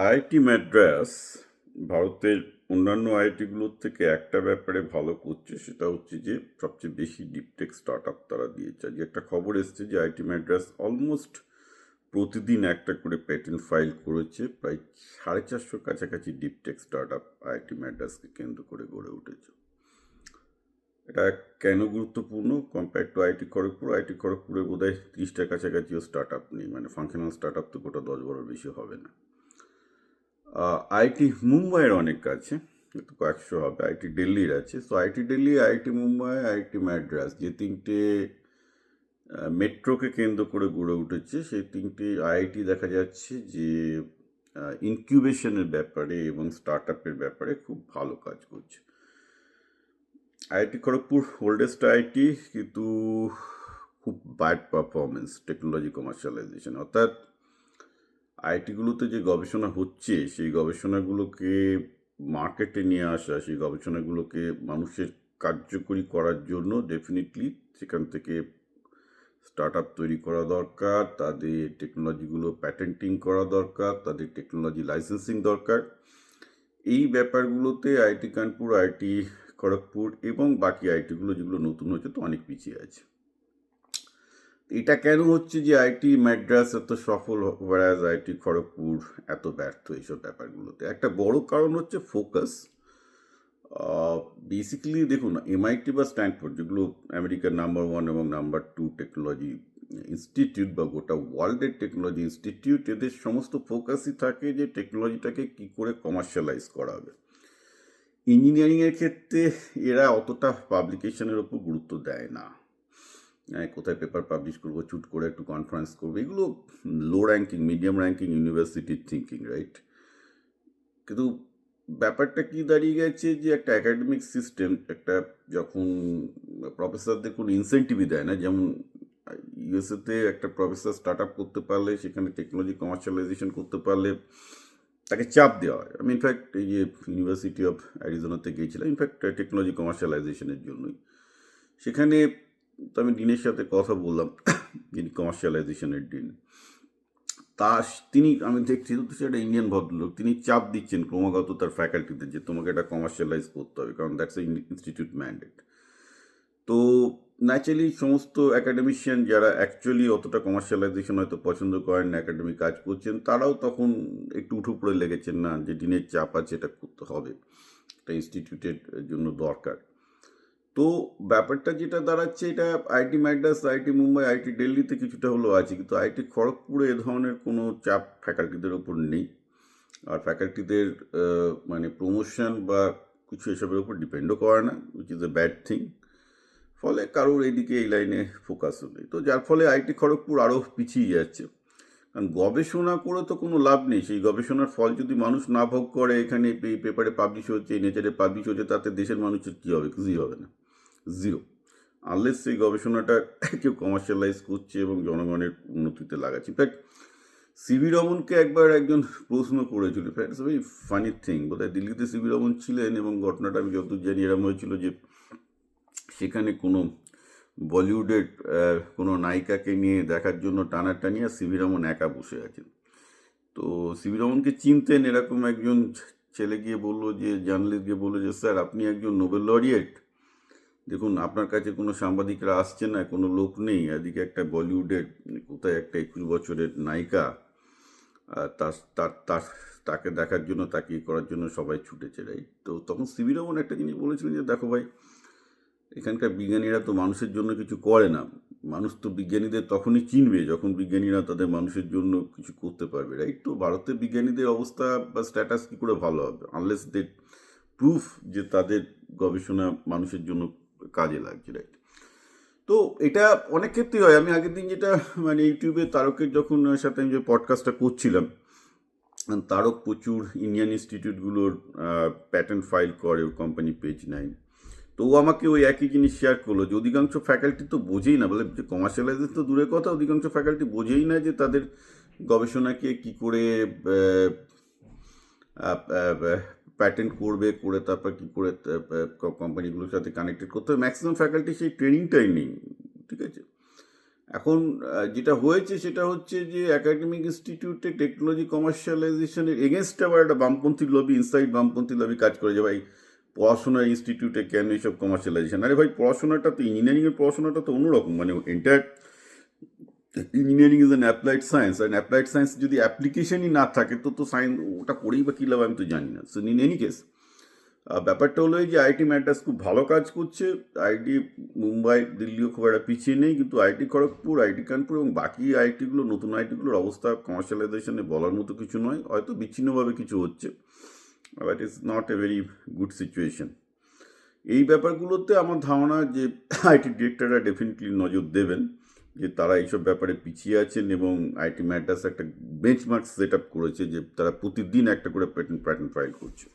IIT Madras ভারতের অন্যান্য আইআইটিগুলোর থেকে একটা ব্যাপারে ভালো করছে, সেটা হচ্ছে যে সবচেয়ে বেশি ডিপটেক স্টার্ট আপ তারা দিয়েছে। যে একটা খবর এসছে যে আইআইটি মাদ্রাস অলমোস্ট প্রতিদিন একটা করে পেটেন্ট ফাইল করেছে। প্রায় 450 কাছাকাছি ডিপটেক স্টার্ট আপ আইআইটি মাদ্রাসকে কেন্দ্র করে গড়ে উঠেছে। এটা কেন গুরুত্বপূর্ণ compare to IIT Kharagpur? IIT খড়গপুরে বোধ হয় 30টার কাছাকাছিও স্টার্ট আপ নেই, মানে ফাংশনাল স্টার্ট আপ তো গোটা 10-12 বেশি হবে না। আইআইটি মুম্বাইয়ের অনেক আছে, হয়তো কয়েকশো হবে। আইআইটি দিল্লির আছে। So IIT Delhi, IIT Mumbai, IIT Madras, যে তিনটে মেট্রোকে কেন্দ্র করে গড়ে উঠেছে, সেই তিনটি আইআইটি দেখা যাচ্ছে যে ইনকিউবেশনের ব্যাপারে এবং স্টার্ট আপের ব্যাপারে খুব ভালো কাজ করছে। আইআইটি খড়গপুর ওল্ডেস্ট আইআইটি, কিন্তু খুব ব্যাড পারফরমেন্স টেকনোলজি কমার্শিয়ালাইজেশন। অর্থাৎ আইআইটিগুলোতে যে গবেষণা হচ্ছে, সেই গবেষণাগুলোকে মার্কেটে নিয়ে আসা, সেই গবেষণাগুলোকে মানুষের কার্যকরী করার জন্য ডেফিনেটলি সেখান থেকে স্টার্ট আপ তৈরি করা দরকার, তাদের টেকনোলজিগুলো প্যাটেন্টিং করা দরকার, তাদের টেকনোলজি লাইসেন্সিং দরকার। এই ব্যাপারগুলোতে আইআইটি কানপুর, আইআইটি খড়গপুর এবং বাকি আইআইটিগুলো যেগুলো নতুন হচ্ছে তো অনেক পিছিয়ে আছে। এটা কেন হচ্ছে যে আইআইটি মাদ্রাস এত সফল, whereas আইআইটি খড়গপুর এত ব্যর্থ এইসব ব্যাপারগুলোতে? একটা বড় কারণ হচ্ছে ফোকাস। বেসিক্যালি দেখুন, এমআইটি বা স্ট্যানফোর্ড, যেগুলো আমেরিকার নাম্বার 1 এবং নাম্বার 2 টেকনোলজি ইনস্টিটিউট বা গোটা ওয়ার্ল্ডের টেকনোলজি ইনস্টিটিউট, এদের সমস্ত ফোকাসই থাকে যে টেকনোলজিটাকে কী করে কমার্শিয়ালাইজ করা হবে। ইঞ্জিনিয়ারিংয়ের ক্ষেত্রে এরা অতটা পাবলিকেশনের ওপর গুরুত্ব দেয় না। কোথায় পেপার পাবলিশ করবো, চুট করে একটু কনফারেন্স করবো, এগুলো লো র্যাঙ্কিং, মিডিয়াম র্যাঙ্কিং ইউনিভার্সিটির থিঙ্কিং, রাইট? কিন্তু ব্যাপারটা কি দাঁড়িয়ে গেছে যে একটা একাডেমিক সিস্টেম, একটা যখন প্রফেসরদের কোনো ইনসেন্টিভই দেয় না, যেমন ইউএসএতে একটা প্রফেসর স্টার্ট আপ করতে পারলে, সেখানে টেকনোলজি কমার্শিয়ালাইজেশন করতে পারলে তাকে চাপ দেওয়া হয়। আমি ইনফ্যাক্ট এই যে ইউনিভার্সিটি অফ অ্যারিজোনাতে গিয়েছিলাম ইনফ্যাক্ট টেকনোলজি কমার্শিয়ালাইজেশনের জন্যই। সেখানে তো আমি ডিনের সাথে কথা বললাম, যিনি কমার্শিয়ালাইজেশনের ডিন। আমি দেখছি তো সেটা ইন্ডিয়ান ভদ্রলোক, তিনি চাপ দিচ্ছেন ক্রমাগত তার ফ্যাকাল্টিতে যে তোমাকে এটা কমার্শিয়ালাইজ করতে হবে, কারণ দ্যাটস এ ইনস্টিটিউট ম্যান্ডেট। তো ন্যাচারালি সমস্ত অ্যাকাডেমিশিয়ান যারা অ্যাকচুয়ালি অতটা কমার্শিয়ালাইজেশন হয়তো পছন্দ করেন না, অ্যাকাডেমিক কাজ করছেন, তারাও তখন একটু উঠে পড়ে লেগেছেন, না যে ডিনের চাপ আছে, এটা করতে হবে, এটা ইনস্টিটিউটের জন্য দরকার। তো ব্যাপারটা যেটা দাঁড়াচ্ছে, এটা IIT Madras, IIT Mumbai, IIT দিল্লিতে কিছুটা হলেও আছে, কিন্তু আইআইটি খড়গপুরে এ ধরনের কোনো চাপ ফ্যাকাল্টিদের ওপর নেই। আর ফ্যাকাল্টিদের মানে প্রমোশন বা কিছু এসবের উপর ডিপেন্ডও করে না, which is a bad thing. ফলে কারোর এইদিকে এই লাইনে ফোকাসও নেই, তো যার ফলে আইআইটি খড়গপুর আরও পিছিয়ে যাচ্ছে। কারণ গবেষণা করে তো কোনো লাভ নেই। সেই গবেষণার ফল যদি মানুষ না ভোগ করে, এখানে এই পেপারে পাবলিশ হচ্ছে, এই নেচারে পাবলিশ হচ্ছে, তাতে দেশের মানুষের কী হবে? কিছুই হবে না, জিরো। আনলেস সেই গবেষণাটা কেউ কমার্শিয়ালাইজ করছে এবং জনগণের উন্নতিতে লাগাচ্ছে। ইনফ্যাক্ট সিভি রমনকে একবার একজন প্রশ্ন করেছিল, ইটস ভেরি ফানি থিং, বোধহয় দিল্লিতে সিভি রমন ছিলেন, এবং ঘটনাটা আমি যতদূর জানি এরম হয়েছিল যে সেখানে কোনো বলিউডের কোনো নায়িকাকে নিয়ে দেখার জন্য টানাটানি, আর সিভি রমন একা বসে আছেন। তো সিভি রমনকে চিনতেন এরকম একজন ছেলে গিয়ে বললো, যে জার্নালিস্ট গিয়ে বললো যে স্যার, আপনি একজন নোবেল লরিয়েট, দেখুন আপনার কাছে কোনো সাংবাদিকরা আসছে না, কোনো লোক নেই, এদিকে একটা বলিউডের কোথায় একটা 21 বছরের নায়িকা, তাকে দেখার জন্য, তাকে করার জন্য সবাই ছুটেছে, রাইট? তো তখন সিভি রমন একটা জিনিস বলেছিলেন যে দেখো ভাই, এখানকার বিজ্ঞানীরা তো মানুষের জন্য কিছু করে না, মানুষ তো বিজ্ঞানীদের তখনই চিনবে যখন বিজ্ঞানীরা তাদের মানুষের জন্য কিছু করতে পারবে, রাইট? তো ভারতের বিজ্ঞানীদের অবস্থা বা স্ট্যাটাস কী করে ভালো হবে আনলেস দে প্রুফ যে তাদের গবেষণা মানুষের জন্য কাজে লাগছে, রাইট? তো এটা অনেক ক্ষেত্রেই হয়। আমি আগের দিন যেটা মানে ইউটিউবে তারকের যখন সাথে আমি যে পডকাস্টটা করছিলাম, তারক প্রচুর ইন্ডিয়ান ইনস্টিটিউটগুলোর প্যাটেন্ট ফাইল করে, কোম্পানি পেজ নেয়। তো ও আমাকে ওই একই জিনিস শেয়ার করলো যে অধিকাংশ ফ্যাকাল্টি তো বোঝেই না, বলে যে কমার্শিয়ালাইজেশন তো দূরের কথা, অধিকাংশ ফ্যাকাল্টি বোঝেই না যে তাদের গবেষণাকে কি করে প্যাটেন্ট করবে, করে তারপর কী করে কোম্পানিগুলোর সাথে কানেক্টেড করতে হবে। ম্যাক্সিমাম ফ্যাকাল্টি সেই ট্রেনিংটাই নেই, ঠিক আছে? এখন যেটা হয়েছে সেটা হচ্ছে যে একাডেমিক ইনস্টিটিউটে টেকনোলজি কমার্শিয়ালাইজেশনের এগেনস্টে আবার একটা বামপন্থী লবি, ইনসাইড বামপন্থী লবি কাজ করে যে ভাই পড়াশোনার ইনস্টিটিউটে কেন এইসব কমার্শিয়ালাইজেশন। আরে ভাই পড়াশোনাটা তো ইঞ্জিনিয়ারিংয়ের পড়াশোনাটা তো অন্যরকম, মানে entire engineering is an applied science, and applied science যদি অ্যাপ্লিকেশনই না থাকে তো সায়েন্স ওটা করেই বা কী লাভ আমি তো জানি না। সো ইন এনি কেস ব্যাপারটা হলো এই যে আইআইটি ম্যাড্রাস খুব ভালো কাজ করছে, আইআইটি মুম্বাই দিল্লিও খুব একটা পিছিয়ে নেই, কিন্তু আইআইটি খড়গপুর, আইআইটি কানপুর এবং বাকি আইআইটিগুলো, নতুন আইআইটিগুলোর অবস্থা কমার্শিয়ালাইজেশনে বলার মতো কিছু নয়, হয়তো বিচ্ছিন্নভাবে কিছু হচ্ছে, but it's not a very good situation. এই ব্যাপারগুলোতে আমার ধারণা যে আইটি ডিরেক্টররা ডেফিনেটলি নজর দেবেন, যে তারা এইসব ব্যাপারে পিছিয়ে আছেন, এবং আইআইটি ম্যাড্রাস একটা বেঞ্চমার্ক সেট আপ করেছে যে তারা প্রতিদিন একটা করে প্যাটার্ন ফাইল করছে।